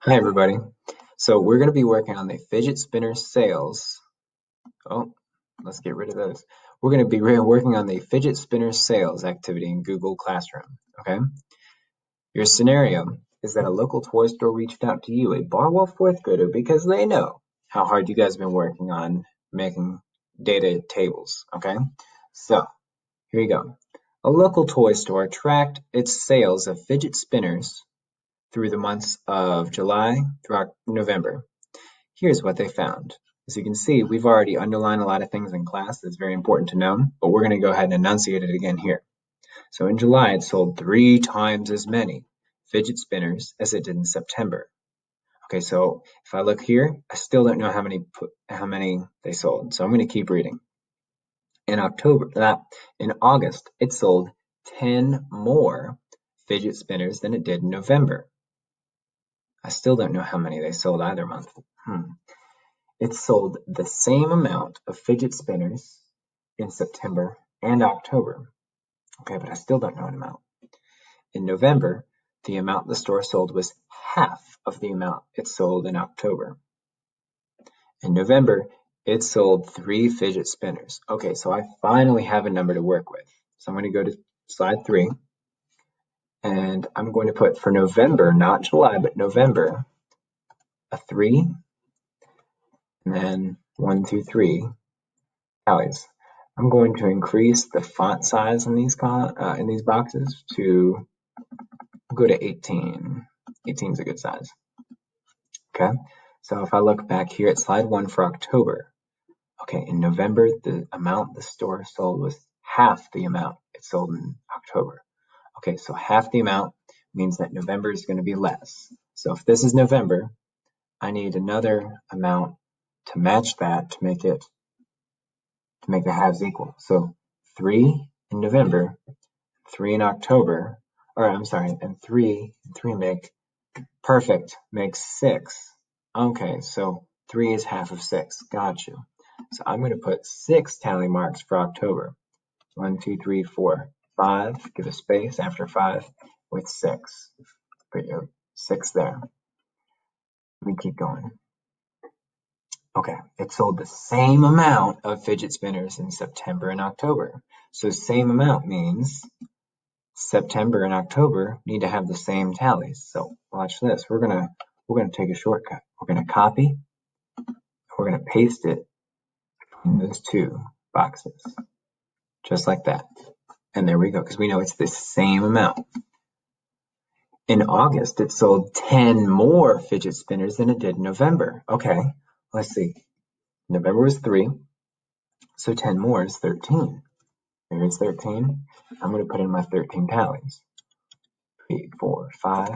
Hi, everybody. So we're going to be working on the fidget spinner sales. Oh, let's get rid of those. We're going to be working on the fidget spinner sales activity in Google Classroom. Okay. Your scenario is that a local toy store reached out to you, a Barwell fourth grader, because they know how hard you guys have been working on making data tables. Okay. So here you go. A local toy store tracked its sales of fidget spinners through the months of July through November. Here's what they found. As you can see, we've already underlined a lot of things in class that's very important to know, but we're going to go ahead and enunciate it again here. So in July, it sold 3 times as many fidget spinners as it did in September. Okay, so if I look here, I still don't know how many they sold. So I'm going to keep reading. In August, it sold 10 more fidget spinners than it did in November. I still don't know how many they sold either month. It sold the same amount of fidget spinners in September and October. Okay, but I still don't know an amount. In November, the amount the store sold was half of the amount it sold in October. In November, it sold 3 fidget spinners. Okay, so I finally have a number to work with. So I'm going to go to slide 3, and I'm going to put for November, not July, but November, a 3, and then 1, 2, 3 tallies. I'm going to increase the font size in these boxes to go to 18. 18 is a good size. Okay, so if I look back here at slide 1 for October, okay, in November, the amount the store sold was half the amount it sold in October. Okay, so half the amount means that November is going to be less. So if this is November, I need another amount to match that to make the halves equal. So 3 in November, 3 in October, and 3 make perfect, makes 6. Okay, so 3 is half of 6. Got you. So I'm going to put 6 tally marks for October. 1, 2, 3, 4, 5. Give a space after 5 with 6. Put your 6 there. Let me keep going. Okay, it sold the same amount of fidget spinners in September and October. So same amount means September and October need to have the same tallies. So watch this. We're gonna take a shortcut. We're gonna copy. We're gonna paste it in those 2 boxes, just like that. And there we go, because we know it's the same amount. In August, it sold 10 more fidget spinners than it did in November. Okay, let's see. November was 3, so 10 more is 13. There's 13. I'm going to put in my 13 tallies. 3, 4, 5,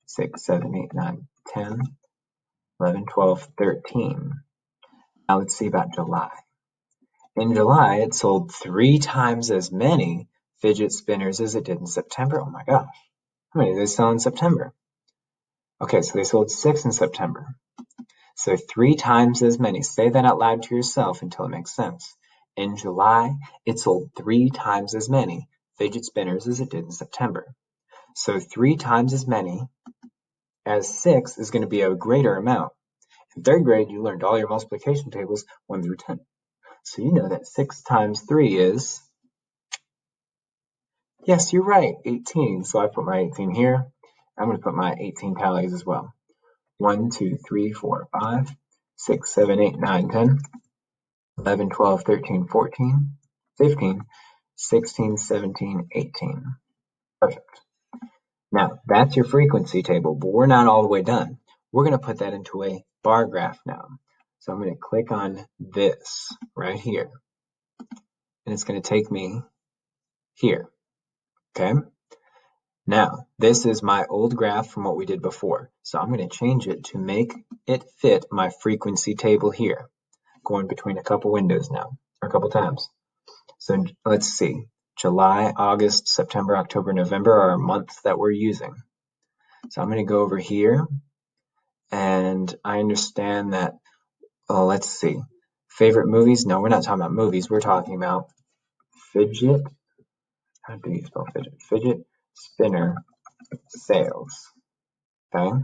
6, 7, 8, 9, 10, 11, 12, 13. Now let's see about July. In July, it sold 3 times as many fidget spinners as it did in September. Oh my gosh. How many did they sell in September? Okay, so they sold 6 in September. So 3 times as many. Say that out loud to yourself until it makes sense. In July, it sold 3 times as many fidget spinners as it did in September. So 3 times as many as 6 is going to be a greater amount. In 3rd grade, you learned all your multiplication tables 1 through 10. So you know that 6 times 3 is, yes, you're right, 18. So I put my 18 here. I'm going to put my 18 tallies as well. 1, 2, 3, 4, 5, 6, 7, 8, 9, 10, 11, 12, 13, 14, 15, 16, 17, 18. Perfect. Now, that's your frequency table, but we're not all the way done. We're going to put that into a bar graph now. So I'm going to click on this right here, and it's going to take me here. Okay? Now, this is my old graph from what we did before. So I'm going to change it to make it fit my frequency table here. Going between a couple windows now, or a couple tabs. So let's see. July, August, September, October, November are our months that we're using. So I'm going to go over here, and I understand that, let's see. Favorite movies? No, we're not talking about movies. We're talking about fidget. How do you spell fidget? Fidget spinner sales. Okay.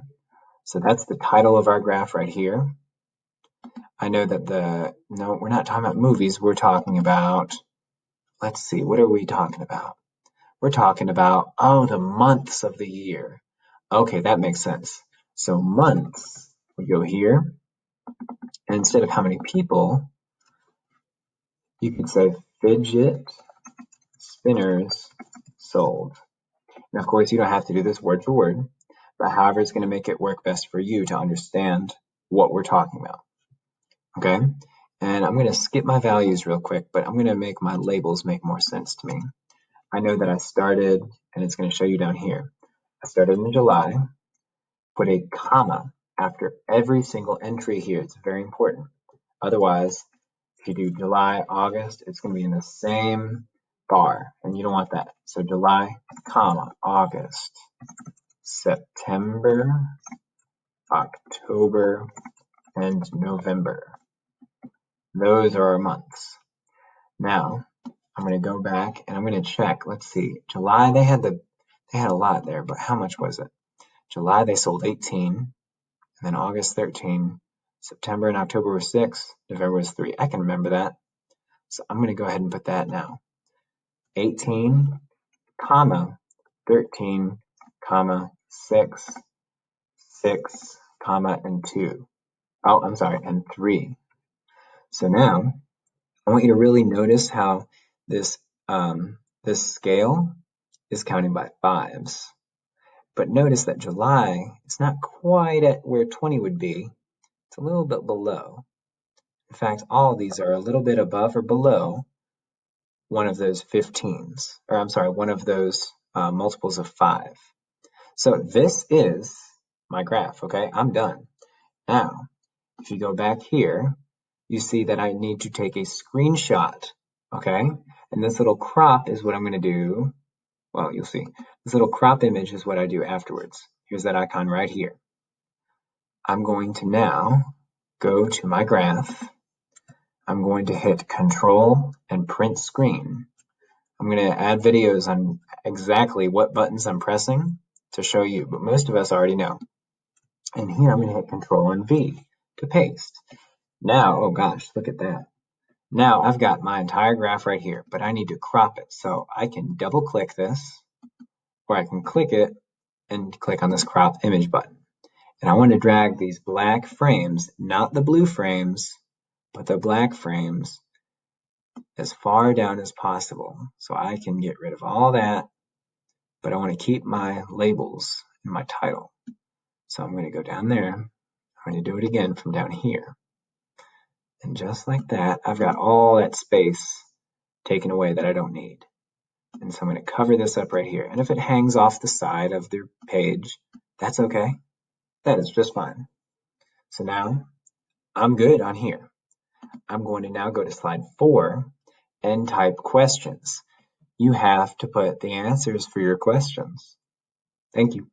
So that's the title of our graph right here. I know that no, we're not talking about movies. We're talking about, let's see, what are we talking about? We're talking about, oh, the months of the year. Okay, that makes sense. So months, we go here, and instead of how many people, you could say fidget spinners sold. And of course, you don't have to do this word for word, but however it's going to make it work best for you to understand what we're talking about. Okay? And I'm going to skip my values real quick, but I'm going to make my labels make more sense to me. I know that I started, and it's going to show you down here. I started in July, put a comma after every single entry here. It's very important. Otherwise, if you do July, August, it's going to be in the same bar, and you don't want that. So July, comma, August, September, October, and November. Those are our months. Now, I'm going to go back and I'm going to check. Let's see. July, they had a lot there, but how much was it? July, they sold 18, and then August 13, September and October were 6, November was 3. I can remember that. So I'm going to go ahead and put that now. 18, comma, 13, comma, 6, 6, comma, and 2. Oh, I'm sorry, and 3. So now, I want you to really notice how this scale is counting by fives. But notice that July, it's not quite at where 20 would be. It's a little bit below. In fact, all of these are a little bit above or below one of those 15s, or I'm sorry, one of those multiples of 5. So this is my graph, okay? I'm done. Now, if you go back here, you see that I need to take a screenshot, okay? And this little crop is what I'm going to do. Well, you'll see. This little crop image is what I do afterwards. Here's that icon right here. I'm going to now go to my graph. I'm going to hit Control and Print Screen. I'm going to add videos on exactly what buttons I'm pressing to show you, but most of us already know. And here I'm going to hit Control and V to paste. Now, oh gosh, look at that. Now I've got my entire graph right here, but I need to crop it. So I can double click this, or I can click it and click on this crop image button. And I want to drag these black frames, not the blue frames, but the black frames, as far down as possible. So I can get rid of all that, but I want to keep my labels in my title. So I'm going to go down there. I'm going to do it again from down here. And just like that, I've got all that space taken away that I don't need. And so I'm going to cover this up right here. And if it hangs off the side of the page, that's okay. That is just fine. So now I'm good on here. I'm going to now go to slide 4 and type questions. You have to put the answers for your questions. Thank you.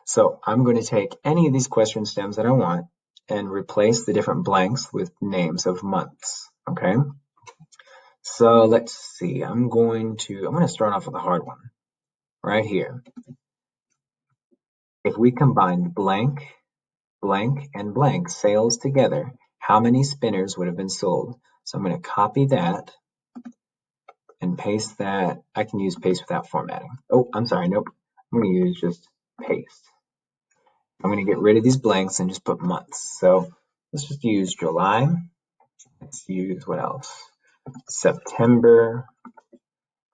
So I'm going to take any of these question stems that I want and replace the different blanks with names of months. Okay. So let's see. I'm going to start off with a hard one right here. If we combined blank, blank, and blank sales together, how many spinners would have been sold? So I'm going to copy that and paste that. I can use paste without formatting. Oh, I'm sorry. Nope. I'm going to use just paste. I'm going to get rid of these blanks and just put months. So let's just use July. Let's use what else? September.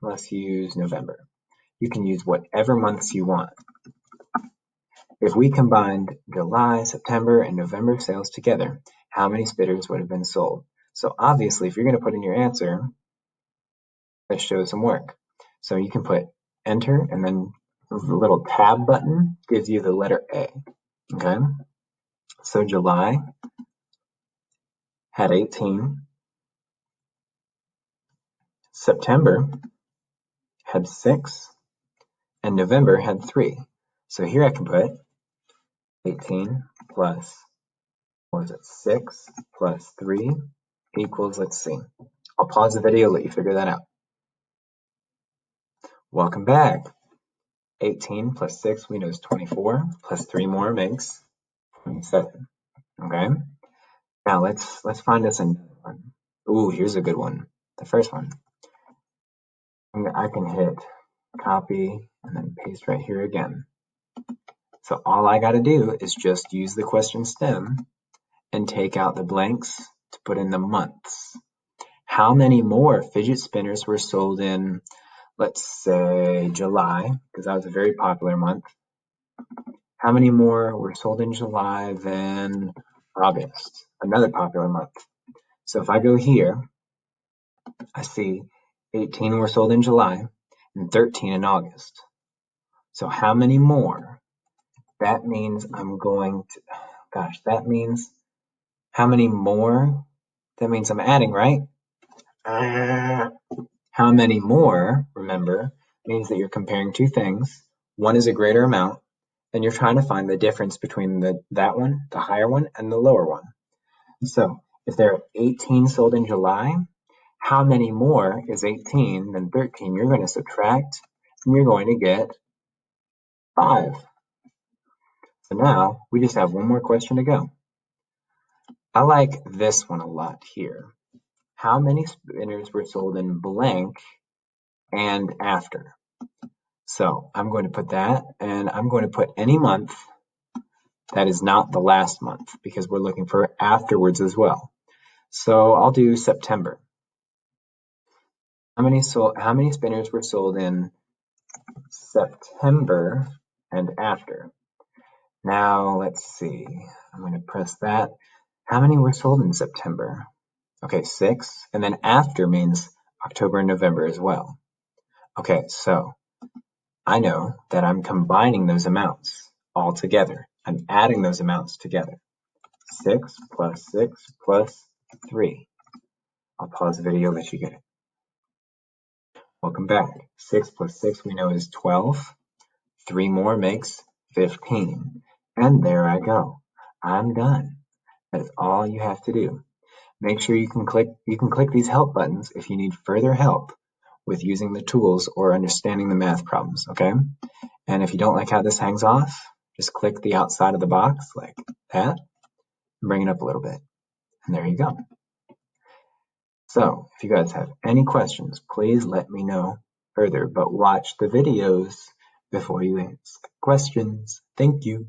Let's use November. You can use whatever months you want. If we combined July, September, and November sales together, how many spinners would have been sold? So obviously, if you're going to put in your answer, let's show some work. So you can put enter, and then the little tab button gives you the letter A. Okay? So July had 18. September had 6. And November had 3. So here I can put 18 plus, what is it, 6 plus 3 equals, let's see. I'll pause the video, let you figure that out. Welcome back. 18 plus 6 we know is 24, plus 3 more makes 27. Okay. Now let's find us another one. Ooh, here's a good one. The first one. I can hit copy and then paste right here again. So all I got to do is just use the question stem and take out the blanks to put in the months. How many more fidget spinners were sold in, let's say, July, because that was a very popular month. How many more were sold in July than August, another popular month? So if I go here, I see 18 were sold in July and 13 in August. So how many more? That means I'm going to, gosh, that means how many more? That means I'm adding, right? How many more, remember, means that you're comparing two things. One is a greater amount, and you're trying to find the difference between that one, the higher one, and the lower one. So if there are 18 sold in July, how many more is 18 than 13? You're going to subtract, and you're going to get 5. So now we just have one more question to go. I like this one a lot here. How many spinners were sold in blank and after? So I'm going to put that, and I'm going to put any month that is not the last month because we're looking for afterwards as well. So I'll do September. How many spinners were sold in September and after? Now let's see. I'm going to press that. How many were sold in September? Okay, 6. And then after means October and November as well. Okay, so I know that I'm combining those amounts all together. I'm adding those amounts together. 6 plus 6 plus 3. I'll pause the video, let you get it. Welcome back. 6 plus 6 we know is 12. 3 more makes 15. And there I go. I'm done. That is all you have to do. Make sure you can click these help buttons if you need further help with using the tools or understanding the math problems, okay? And if you don't like how this hangs off, just click the outside of the box like that and bring it up a little bit. And there you go. So if you guys have any questions, please let me know further, but watch the videos before you ask questions. Thank you.